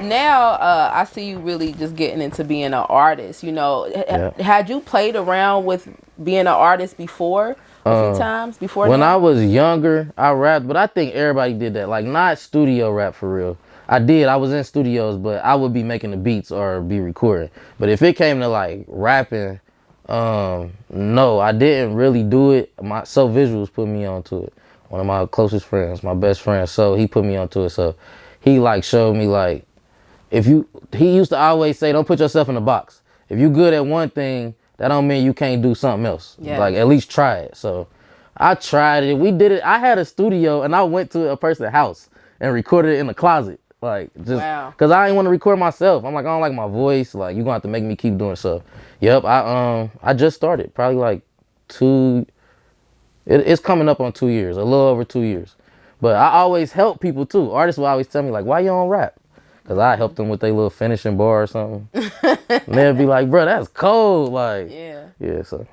now I see you really just getting into being an artist. You know, had you played around with being an artist before a few times before? When now? I was younger, I rapped, but I think everybody did that. Like, not studio rap for real. I did. I was in studios, but I would be making the beats or be recording. But if it came to like rapping, no, I didn't really do it. My SoVisuals put me onto it. One of my closest friends, my best friend, so he put me onto it. So he like showed me like, he used to always say, don't put yourself in a box. If you good at one thing, that don't mean you can't do something else. Yeah. Like, at least try it. So I tried it. We did it. I had a studio and I went to a person's house and recorded it in the closet. Like, just because I didn't want to record myself. I'm like, I don't like my voice. Like, you're going to have to make me keep doing stuff. Yep, I just started. Probably like it's coming up on 2 years. A little over 2 years. But I always help people too. Artists will always tell me like, why you don't rap? Because I help them with their little finishing bar or something. And they'll be like, bro, that's cold. Like, yeah. So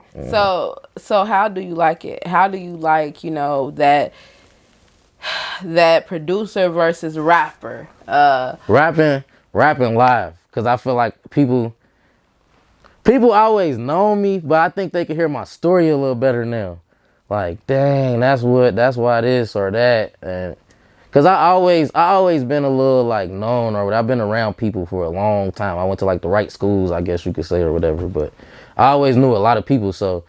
how do you like it? How do you like, you know, that producer versus rapper? Rapping live. Because I feel like people always know me, but I think they can hear my story a little better now. Like, dang, that's why this or that. And because I always been a little like known, or I've been around people for a long time. I went to like the right schools, I guess you could say, or whatever. But I always knew a lot of people. So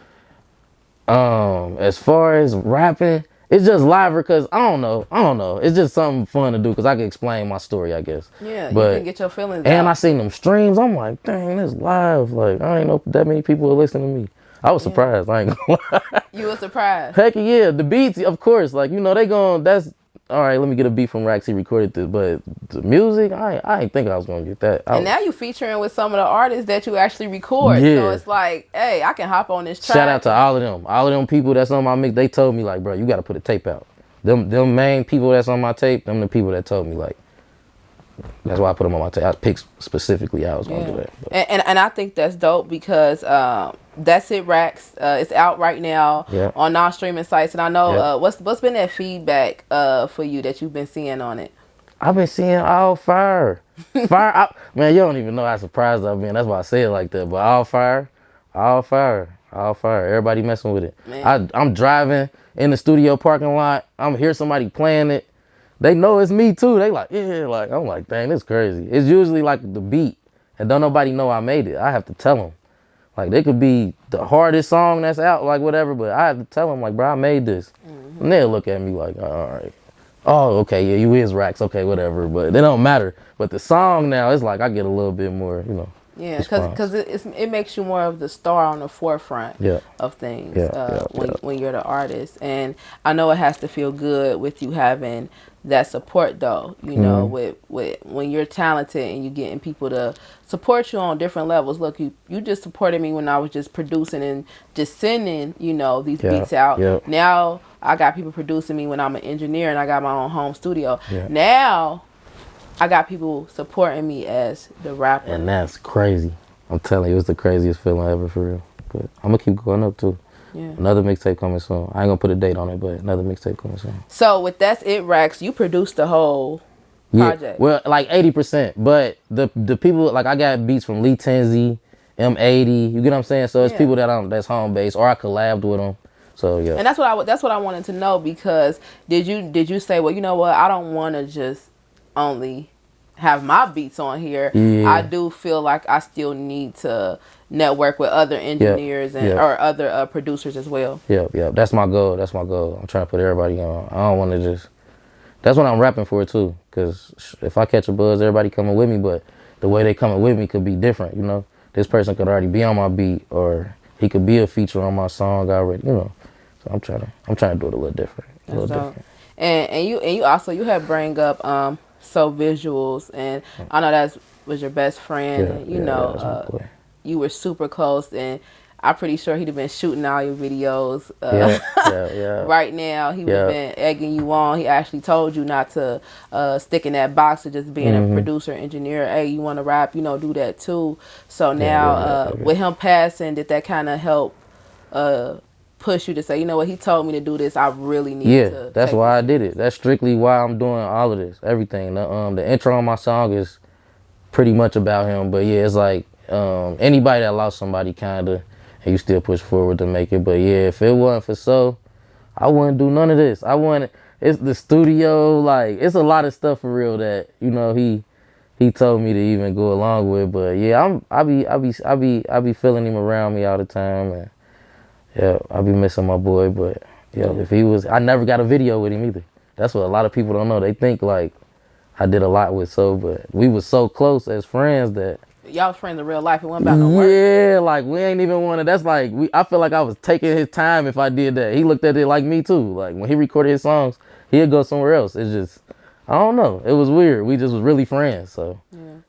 as far as rapping, it's just live because I don't know. It's just something fun to do because I can explain my story, I guess. Yeah, but, you can get your feelings and out. I seen them streams. I'm like, dang, this live. Like, I ain't know that many people are listening to me. I was surprised. I ain't gonna lie. You were surprised? Heck yeah. The beats, of course. Like, you know, that's... All right, let me get a beat from Rakz. He recorded this, but the music, I ain't think I was gonna get that. And now you featuring with some of the artists that you actually record. Yeah. So it's like, hey, I can hop on this track. Shout out to all of them people that's on my mix. They told me like, bro, you got to put a tape out. Them main people that's on my tape, them the people that told me like. That's why I put them on my tape. I picked specifically how I was gonna do that. And I think that's dope because that's It Rakz. It's out right now on all streaming sites. And I know what's been that feedback for you that you've been seeing on it? I've been seeing all fire. Man, you don't even know how surprised I've been. That's why I say it like that. But all fire. Everybody messing with it. I'm driving in the studio parking lot. I'm hear somebody playing it. They know it's me too. They like, yeah, like, I'm like, dang, this crazy. It's usually like the beat and don't nobody know I made it. I have to tell them. Like, they could be the hardest song that's out, like whatever, but I have to tell them like, bro, I made this. And they'll look at me like, all right. Oh, okay, yeah, you is Rakz, okay, whatever. But it don't matter. But the song now, it's like I get a little bit more, you know. Yeah, because it makes you more of the star on the forefront of things when you're the artist. And I know it has to feel good with you having that support, though, you know, with when you're talented and you're getting people to support you on different levels. Look, you just supported me when I was just producing and just sending, you know, these beats out. Now I got people producing me when I'm an engineer and I got my own home studio. Now I got people supporting me as the rapper. And that's crazy. I'm telling you, it's the craziest feeling ever, for real. But I'm going to keep going up, too. Yeah. Another mixtape coming soon. I ain't going to put a date on it, but another mixtape coming soon. So, with That's It Rakz, you produced the whole project. Well, like 80%. But the people, like, I got beats from Lee Tenzi, M80. You get what I'm saying? So, it's people that's home-based, or I collabed with them. So, yeah. And that's what I wanted to know, because did you say, well, you know what, I don't want to just only have my beats on here. I do feel like I still need to network with other engineers or other producers as well. Yeah. That's my goal. I'm trying to put everybody on. I don't want to just... That's what I'm rapping for, too. Because if I catch a buzz, everybody coming with me, but the way they coming with me could be different, you know? This person could already be on my beat, or he could be a feature on my song already, you know? So I'm trying to do it a little different. And you also had bring up SoVisuals, and I know that was your best friend. And, you know, you were super close, and I'm pretty sure he'd have been shooting all your videos. Right now, he would have been egging you on. He actually told you not to stick in that box of just being a producer, engineer. Hey, you want to rap? You know, do that too. So now, with him passing, did that kind of help push you to say, you know what, he told me to do this, I really need to. Yeah, that's why I did it. That's strictly why I'm doing all of this, everything. The intro on my song is pretty much about him. But yeah, it's like anybody that lost somebody kinda, and you still push forward to make it. But yeah, if it wasn't for So, I wouldn't do none of this. I wouldn't. It's the studio, like it's a lot of stuff for real that he told me to even go along with. But yeah, I be feeling him around me all the time, and yeah, I be missing my boy. But yeah, if he was, I never got a video with him either. That's what a lot of people don't know. They think like I did a lot with So, but we was so close as friends that y'all was friends in real life. It wasn't about no work. yeah, like we ain't even want to. That's like I feel like I was taking his time if I did that. He looked at it like me too. Like when he recorded his songs, he'd go somewhere else. It's just I don't know. It was weird. We just was really friends. So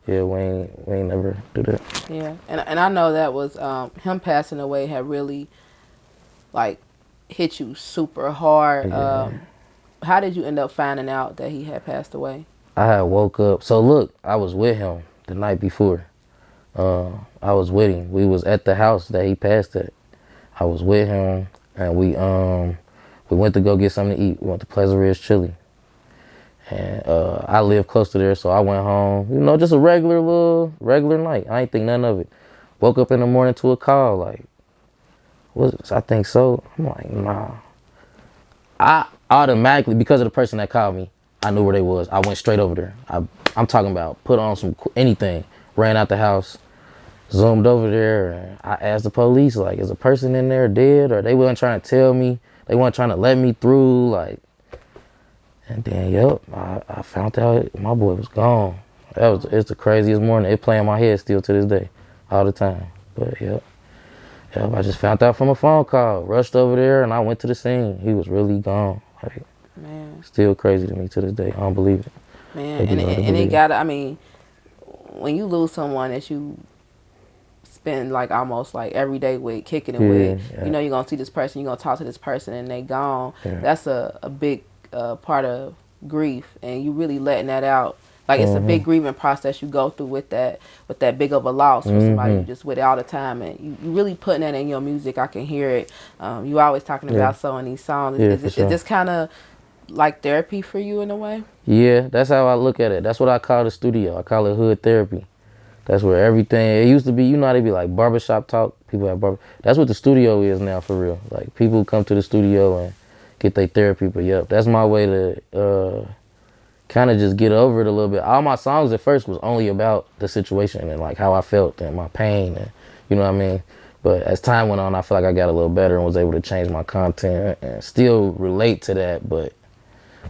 yeah, we ain't never do that. Yeah, and I know that was him passing away had really like hit you super hard. Yeah. How did you end up finding out that he had passed away? I had woke up. So look, I was with him the night before. I was with him. We was at the house that he passed at. I was with him, and we went to go get something to eat. We went to Pleasant Ridge Chili, and I live close to there, so I went home. You know, just a regular night. I ain't think nothing of it. Woke up in the morning to a call like, I think So. I'm like, nah. I automatically, because of the person that called me, I knew where they was. I went straight over there. I'm talking about put on some anything, ran out the house, zoomed over there, and I asked the police, like, is a person in there dead? Or they wasn't trying to tell me. They weren't trying to let me through, like. And then, yep, I found out my boy was gone. It's the craziest morning. It play in my head still to this day, all the time. But yep, I just found out from a phone call. Rushed over there, and I went to the scene. He was really gone. Like, man, still crazy to me to this day. I don't believe it. Man, and it gotta. I mean, when you lose someone that you spend like almost like every day with, kicking it with, you know, you're gonna see this person, you're gonna talk to this person, and they gone. Yeah. That's a big part of grief, and you really letting that out. Like it's a big grieving process you go through with that big of a loss for somebody you just with all the time, and you really putting that in your music. I can hear it. You always talking about So in these songs. Is this kind of like therapy for you in a way? Yeah, that's how I look at it. That's what I call the studio. I call it hood therapy. That's where everything, it used to be, you know how they be like barbershop talk? People have that's what the studio is now for real. Like people come to the studio and get their therapy, but yep, that's my way to kind of just get over it a little bit. All my songs at first was only about the situation and like how I felt and my pain and you know what I mean? But as time went on, I feel like I got a little better and was able to change my content and still relate to that, but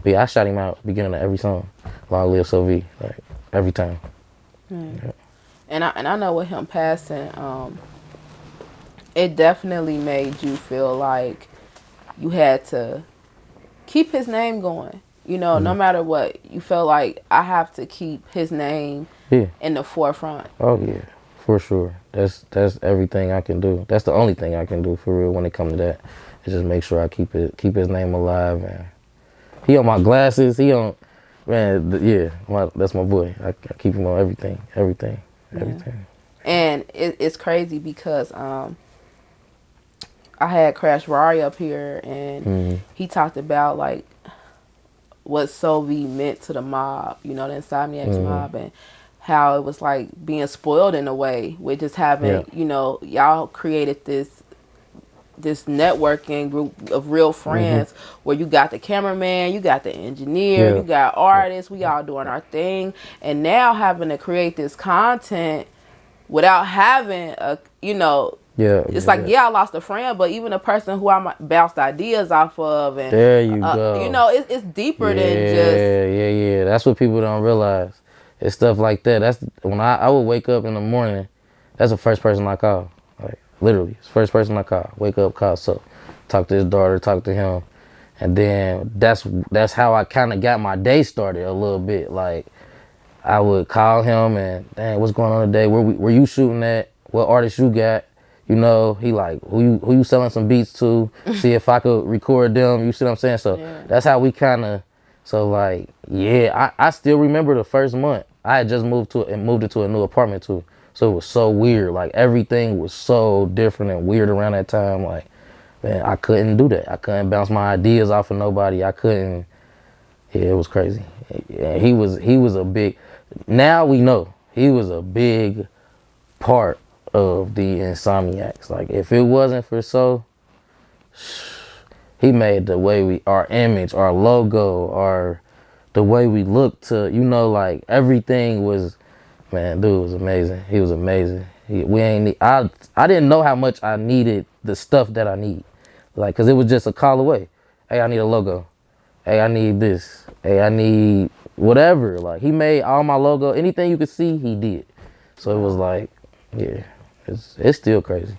yeah, I shout him out beginning of every song. Long live SoV, like every time. Yeah. And I know with him passing, it definitely made you feel like you had to keep his name going. You know, no matter what, you felt like I have to keep his name in the forefront. Oh yeah, for sure. That's everything I can do. That's the only thing I can do for real when it comes to that. Is just make sure I keep his name alive. And he on my glasses. He on, man. That's my boy. I keep him on everything. And it's crazy because I had Crash Rari up here, and he talked about like what SoV meant to the mob, you know, the Insomniacs mob, and how it was like being spoiled in a way with just having, you know, y'all created this networking group of real friends where you got the cameraman, you got the engineer, you got artists, we all doing our thing, and now having to create this content without having a, you know, it's like I lost a friend, but even a person who I bounced ideas off of, and there you go. You know, it's deeper than just That's what people don't realize. It's stuff like that. That's when I would wake up in the morning. That's the first person I call. Like literally, it's the first person I call. Wake up, call So, talk to his daughter, talk to him, and then that's how I kind of got my day started a little bit. Like I would call him and, dang, what's going on today? Where you shooting at? What artist you got? You know, he like, who you selling some beats to? See if I could record them. You see what I'm saying? So that's how we kind of, so like, I still remember the first month. I had just moved into a new apartment too. So it was so weird. Like everything was so different and weird around that time. Like, man, I couldn't do that. I couldn't bounce my ideas off of nobody. I couldn't, it was crazy. Yeah, he was a big, now we know. he was a big part of the Insomniacs. Like, if it wasn't for So, he made the way our image, our logo, the way we look to, you know, like everything was, man, dude was amazing. He was amazing. I didn't know how much I needed the stuff that I need. Like, cause it was just a call away. Hey, I need a logo. Hey, I need this. Hey, I need whatever. Like, he made all my logo, anything you could see, he did. So it was like, yeah, it's still crazy.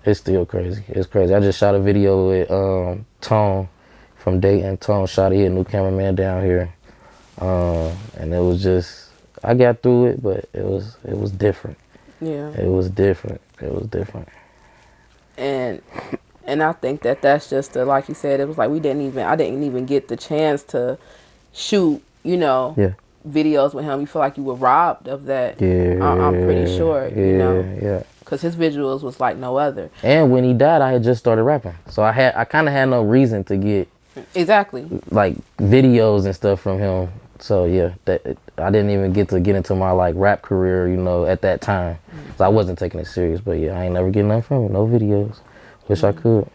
It's still crazy. It's crazy. I just shot a video with Tone from Dayton. Tone shot it. He a new cameraman down here. And it was just, I got through it, but it was different. Yeah. It was different. It was different. And I think that's just like you said, it was like I didn't even get the chance to shoot, you know, videos with him. You feel like you were robbed of that. Yeah. I'm pretty sure, you know. Yeah. Because his visuals was like no other. And when he died, I had just started rapping. So I kind of had no reason to get exactly like videos and stuff from him. So yeah, I didn't even get into my like rap career, you know, at that time. So I wasn't taking it serious. But yeah, I ain't never getting nothing from him. No videos. Wish I could.